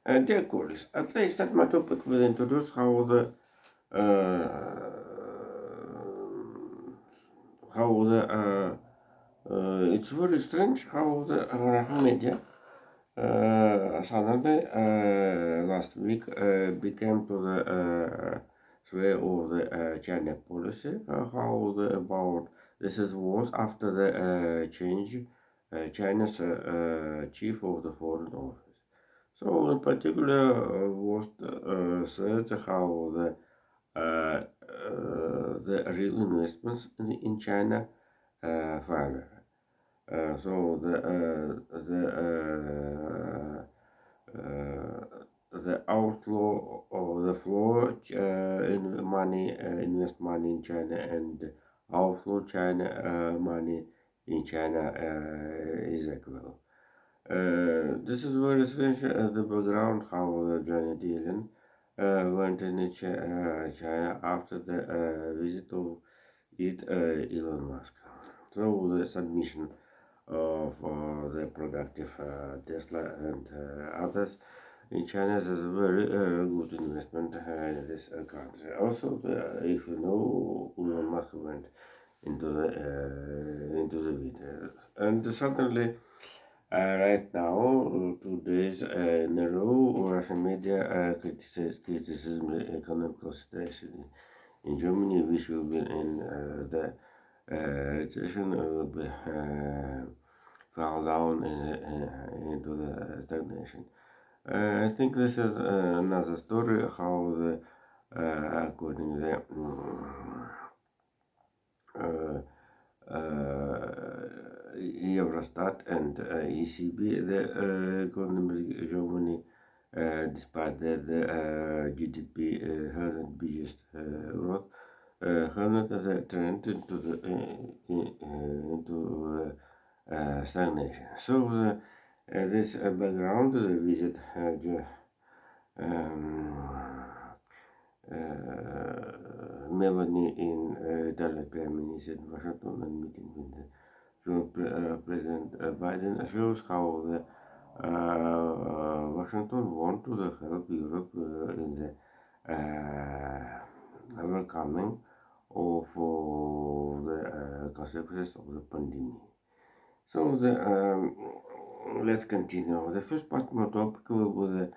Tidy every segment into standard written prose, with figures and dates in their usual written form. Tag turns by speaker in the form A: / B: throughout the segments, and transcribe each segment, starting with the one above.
A: Dear colleagues, at least that my topic will introduce uh, it's very strange how the media suddenly last week became to the sway of the China policy. How the about this is was after the change China's chief of the foreign office. So in particular was said how the real investments in China fell. So the outflow or the flow in money invest money in China and outflow China money in China is equal. This is very strange the background how Janet Yellen went in China after the visit of Elon Musk. So the submission of the productive Tesla and others in China is a very good investment in this country. Also, if you know, Elon Musk went into the video, and suddenly right now, 2 days in a row, Russian media criticism the economic situation in Germany, which will be in the recession, will be fall down into the stagnation. I think this is another story how the according the uh, Eurostat and ECB, the economy of Germany, despite the GDP 100 biggest growth, 100 the trend into stagnation. So this background, the visit um, Melanie in Italian Prime Minister in Washington and meeting with the President Biden shows how the Washington want to help Europe in the overcoming of the consequences of the pandemic. So let's continue. The first part of my topic will be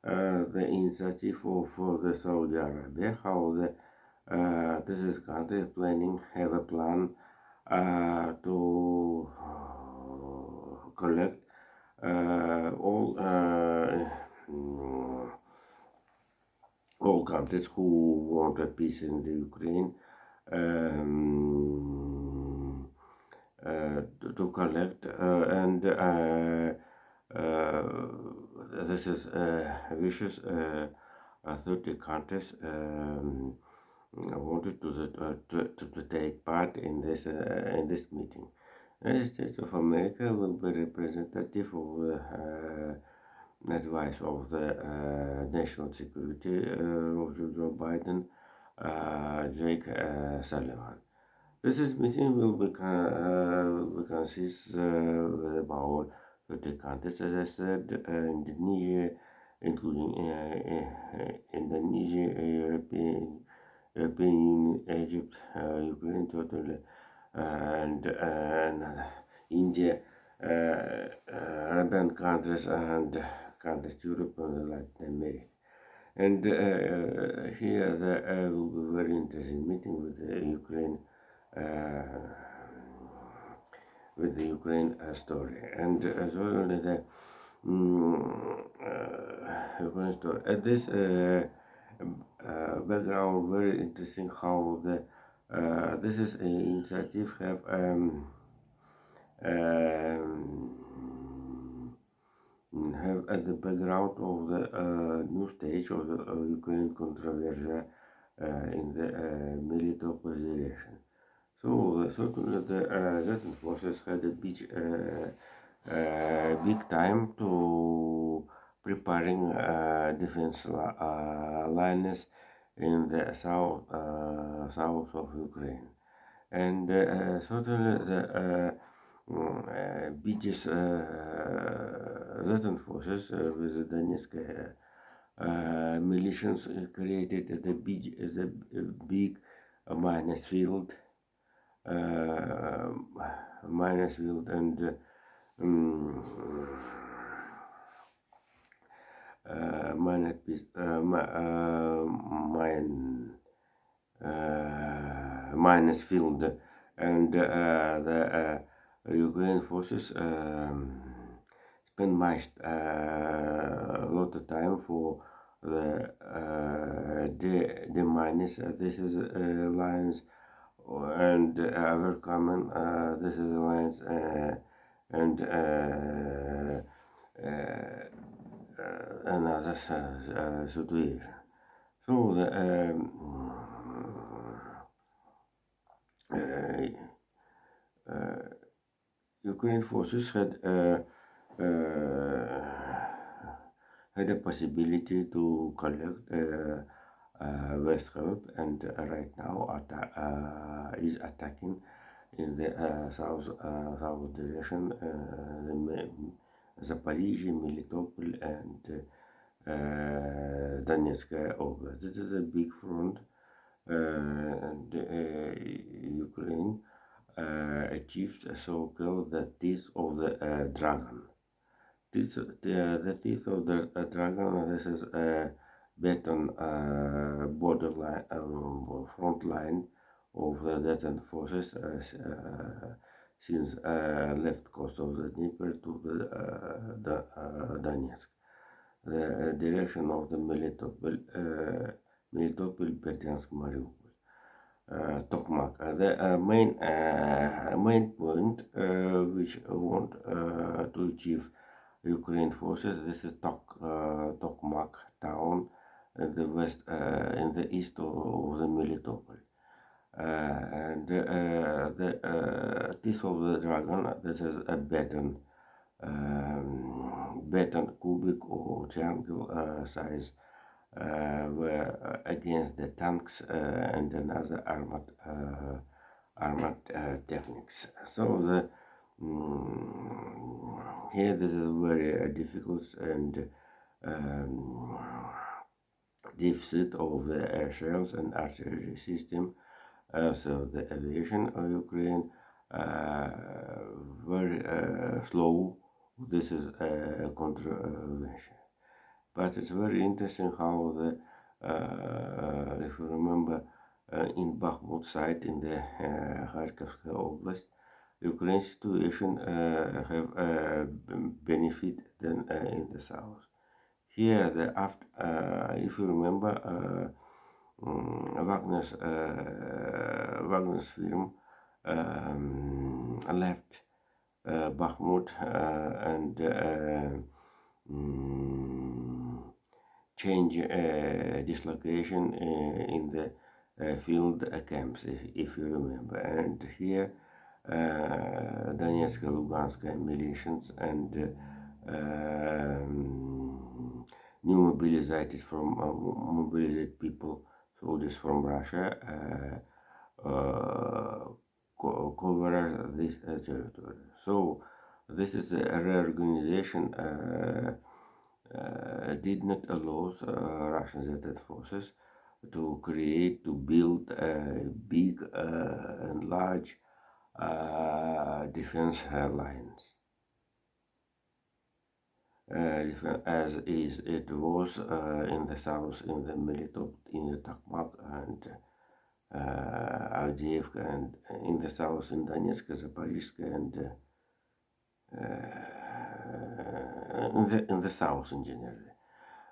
A: the initiative of the Saudi Arabia, how this is country is planning have a plan to collect all countries who want a peace in the Ukraine um, to collect and uh, this is wishes 30 countries wanted to take part in this meeting. United States of America will be representative of the advice of the national security of Joe Biden, Jake Sullivan. This is meeting will consist about 30 countries, as I said, Indonesia, including Indonesia, European Union, Egypt, Ukraine, totally, and India, Arabian countries, and countries Europe and Latin America. And here will be very interesting meeting with the Ukraine uh, story, and as well as the Ukraine story. At this background, very interesting how the this is an initiative have have at the background of the new stage of the Ukraine controversy in the military opposition. So certainly the Russian forces had a big time to preparing defense lines in the south of Ukraine, and certainly the beaches Russian forces with the Donetsk militias created the big miners field, uh, miners field and um, mined mine miners field, and the Ukraine forces spend much a lot of time for the miners. This is lines and other common. This is lines and another situation. So the uh, Ukraine forces had a possibility to collect West help, and right now is attacking in the south direction, Zaporizhzhia, Melitopol, and Donetsk Oblast. This is a big front, and Ukraine achieved a so-called the teeth of the dragon. The teeth of the dragon. This is a beton borderline front line of the Russian forces since left coast of the Dnieper to the Donetsk. The direction of the Melitopol, Berdyansk, Mariupol. Tokmak. The main point which want to achieve Ukraine forces. This is Tokmak town in the west, in the east of the Melitopol. And this of the dragon. This is a beton cubic or triangle size were against the tanks and another armored techniques. So the here this is very difficult and um, deficit of the air shells and artillery system. So the aviation of Ukraine very slow. This is a controversial. But it's very interesting how the, if you remember, in Bakhmut site in the Kharkov Oblast, Ukraine situation have benefit than in the south. Here, the after, if you remember, Wagner's film left Bakhmut and change dislocation in the field camps, if you remember. And here, Donetsk, Lugansk militias and new mobilized from mobilized people, soldiers from Russia, cover this territory. So this is a reorganization did not allow Russian Z forces to build big and large defense lines. As is it was in the south, in the Melitopol, in the Tokmak and Avdiivka, and in the south in Donetsk, Zaporizhzhia, and in the south in general.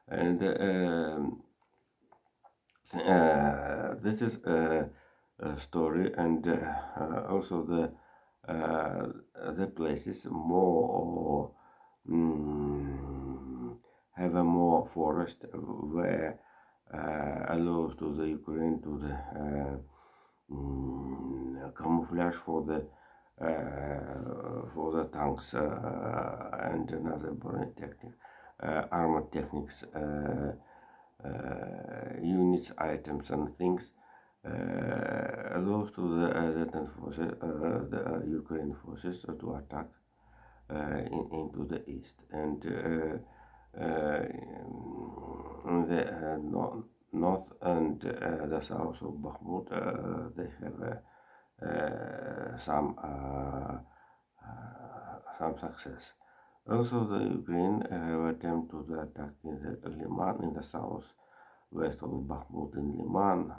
A: And this is a story, and also the places more have a more forest where allows to the Ukraine to the camouflage for the tanks and another armored techniques units, items, and things allows to the Russian forces, the Ukraine forces to attack into the east, and in the north and the south of Bakhmut, they have some success. Also, the Ukraine have attempted to attack in the Liman in the south west of Bakhmut in Liman,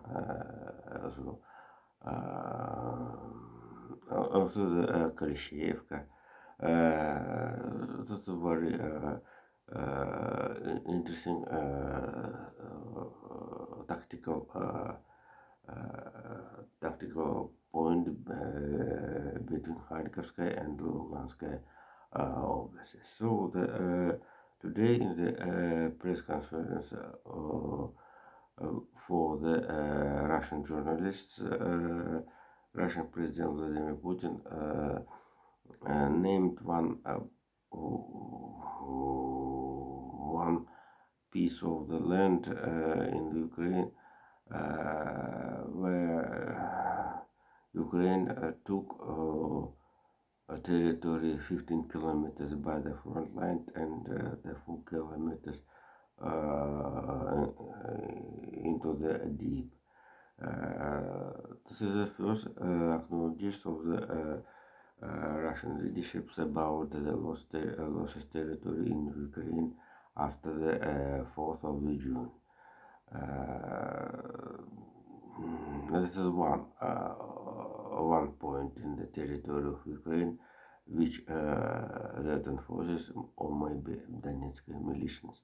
A: also the Klishevka. That's a very interesting tactical point between Kharkovskaya and Luganskaya oblasts. So today in the press conference for the Russian journalists, Russian President Vladimir Putin named one piece of the land in the Ukraine where Ukraine took a territory 15 kilometers by the front line and the 4 kilometers into the deep. This is the first acknowledgement of the Russian leadership about the lost territory in Ukraine after the 4th of June. This is one point in the territory of Ukraine which Russian forces or maybe Donetsk militias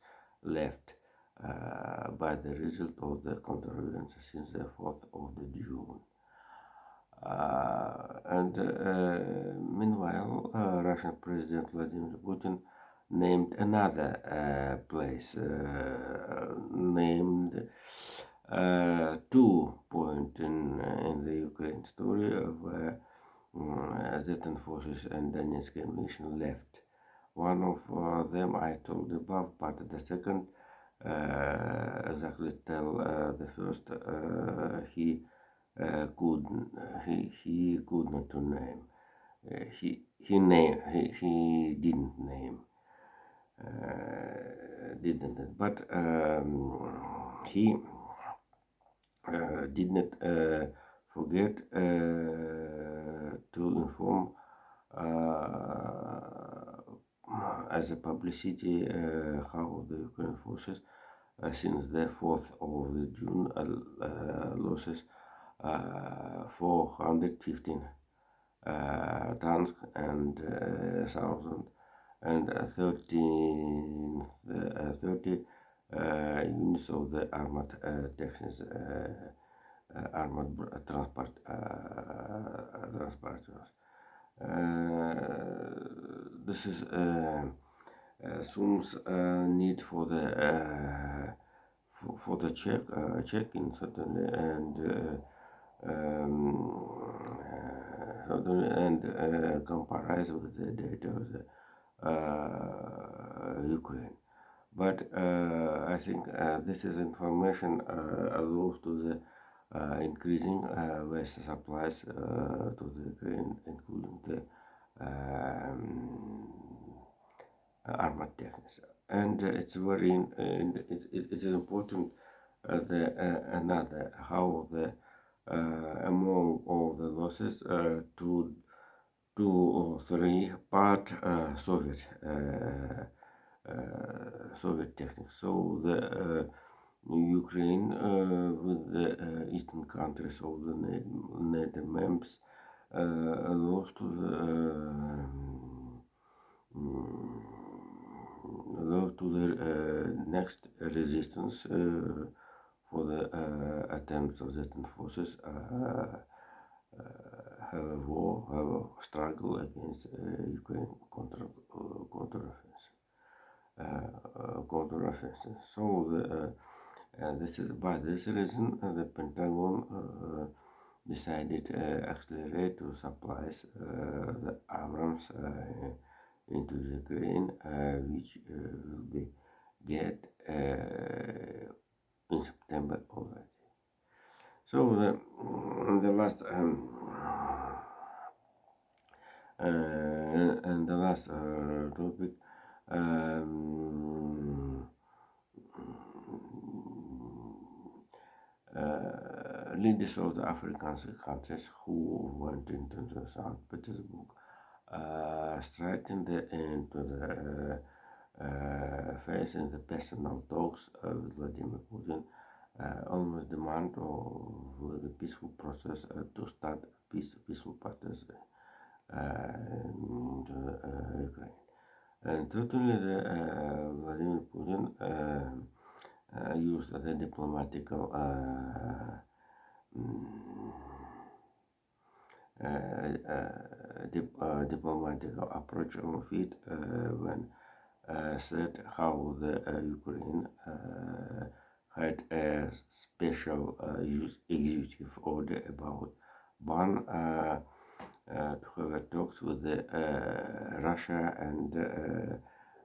A: left by the result of the counteroffensive since the 4th of June. And meanwhile, Russian President Vladimir Putin named another place, named 2 points in the Ukraine story where Russian forces and Donetsk mission left. One of them I told above, but the second exactly tell the first he could not to name. He didn't name. But he did not forget to inform as a publicity how the Ukraine forces since the 4th of June losses 415 tanks and 1,030 units of the armored Texas armored transporters. This is assumes need for the check-in certainly and compare with the data of the Ukraine. But I think this is information allows to the increasing West supplies to the Ukraine, including the armored techniques. And it's very it is important another how the among all the losses 2 or 3 part Soviet techniques. So the Ukraine with the eastern countries of the NATO members lost to the next resistance for the attempts of the forces have a war, have a struggle against Ukraine counteroffensive. So this is by this reason the Pentagon decided to accelerate to supplies the Abrams into the Ukraine, which will be get in September already. So the last topic, um, leaders of the African countries who went into the St. Petersburg straightened into the face in the personal talks with Vladimir Putin, almost demand of the peaceful process to start peaceful process in Ukraine. And certainly, Vladimir Putin used the diplomatic approach of it when said how the Ukraine had a special executive order about ban to have talks with the Russia and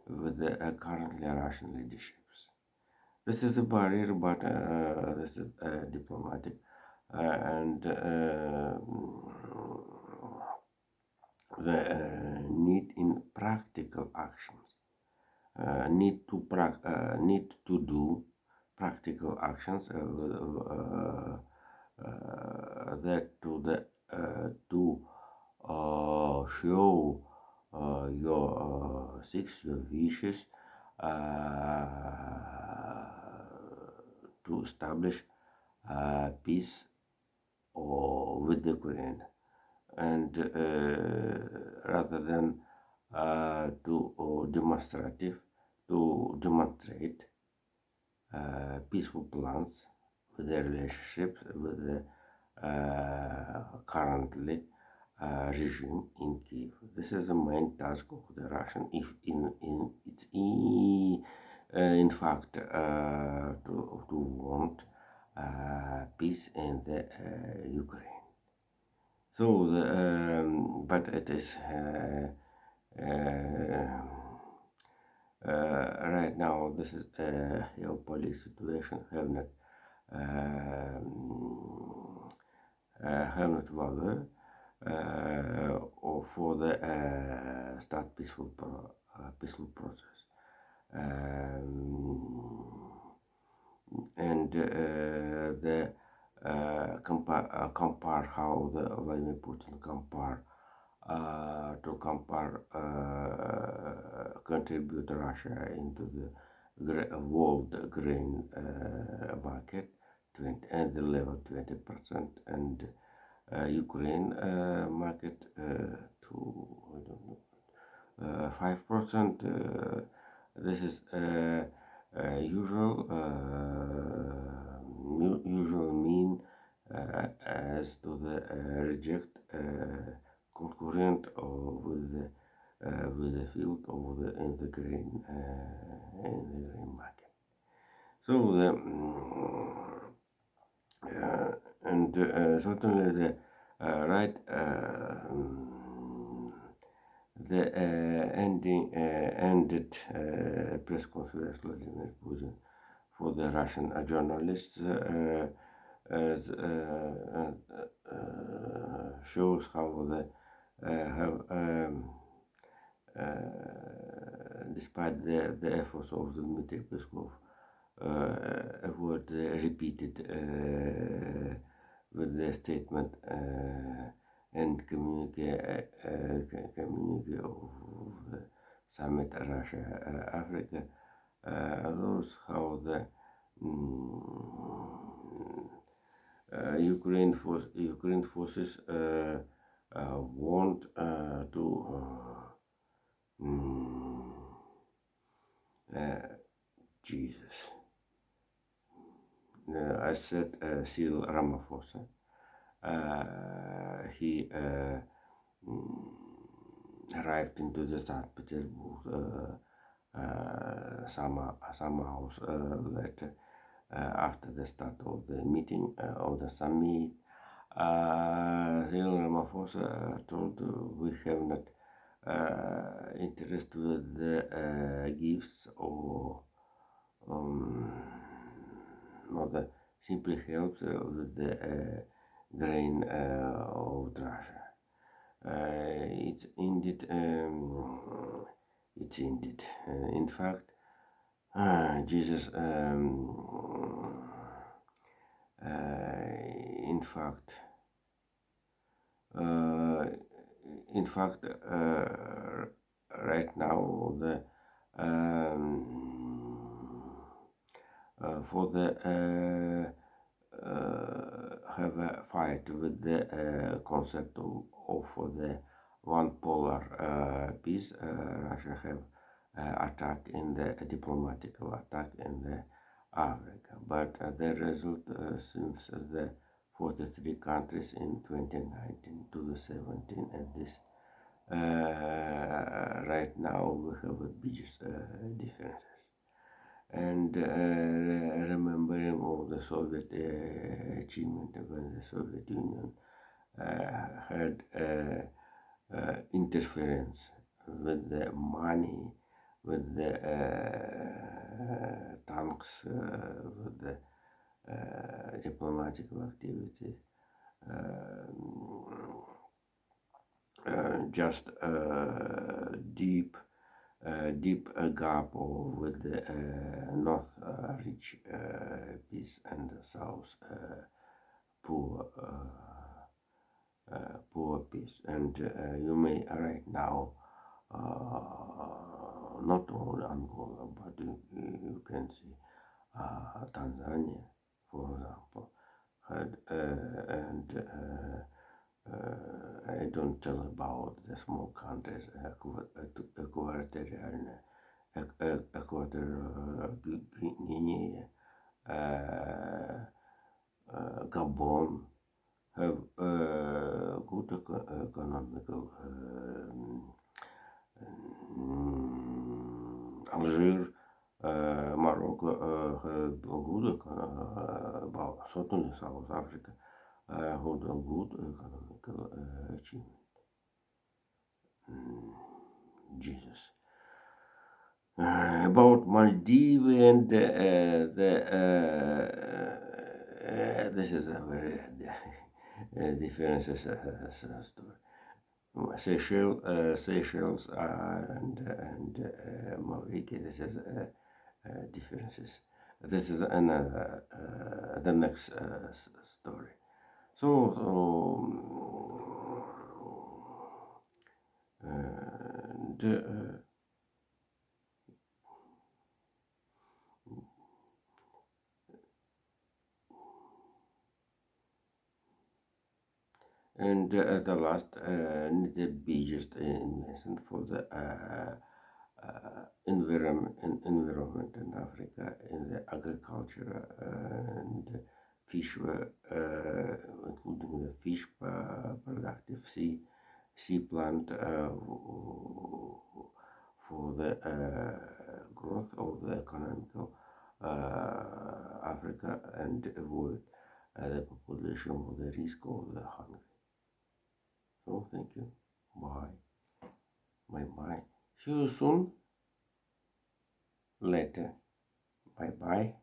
A: with the currently Russian leaderships. This is a barrier, but this is diplomatic and the need in practical actions. Need to do practical actions that to show your your wishes to establish peace or with Ukraine, and rather than to demonstrate peaceful plans with their relationships with the currently regime in Kiev. This is the main task of the Russian, if in fact to want peace in the Ukraine. So, but it is right now. This is a geopolitical situation have not value or for the start peaceful process. And the compare how the Vladimir Putin compare contribute Russia into the world grain market and the level 20%, and Ukraine market to I don't know 5%. This is usual mean as to the reject concurrent or with the field of the in the grain market. So the and certainly the right the ended press conference Vladimir Putin for the Russian journalists shows how the despite the efforts of Dmitry Peskov, word repeated with the statement and communique of the summit Russia Africa, those how the Ukraine forces want to Jesus. I said Cyril Ramaphosa. He arrived into the St. Petersburg somehow later after the start of the meeting of the summit. Cyril Ramaphosa told we have not interest with the gifts or the simply helps with the grain of Russia. It's indeed, in fact, Jesus, in fact, uh, in fact, right now for the have a fight with the concept of the one polar peace. Russia have attack in the diplomatical attack in the Africa, but the result since the 43 countries in 2019 to the 17 and this right now we have a biggest differences and remembering all the Soviet achievement when the Soviet Union had interference with the money, with the tanks, with the diplomatic activities. Just deep gap with the north rich peace and the south poor poor peace. And you may right now not only Angola, but you can see Tanzania, for example, had and I don't tell about the small countries, Equatorial Guinea, Gabon have good economical. Algiers, Morocco have good about certainly South Africa have a good economical achievement. Jesus. About Maldives and this is a very different story. Seychelles and Mauritius. This is differences. This is another the next story. The and the last the biggest investment for the environment in Africa in the agriculture and fish, including the fish productive sea plant for the growth of the economical Africa and avoid the population of the risk of the hunger. So thank you. Bye. Bye bye. See you soon. Later. Bye bye.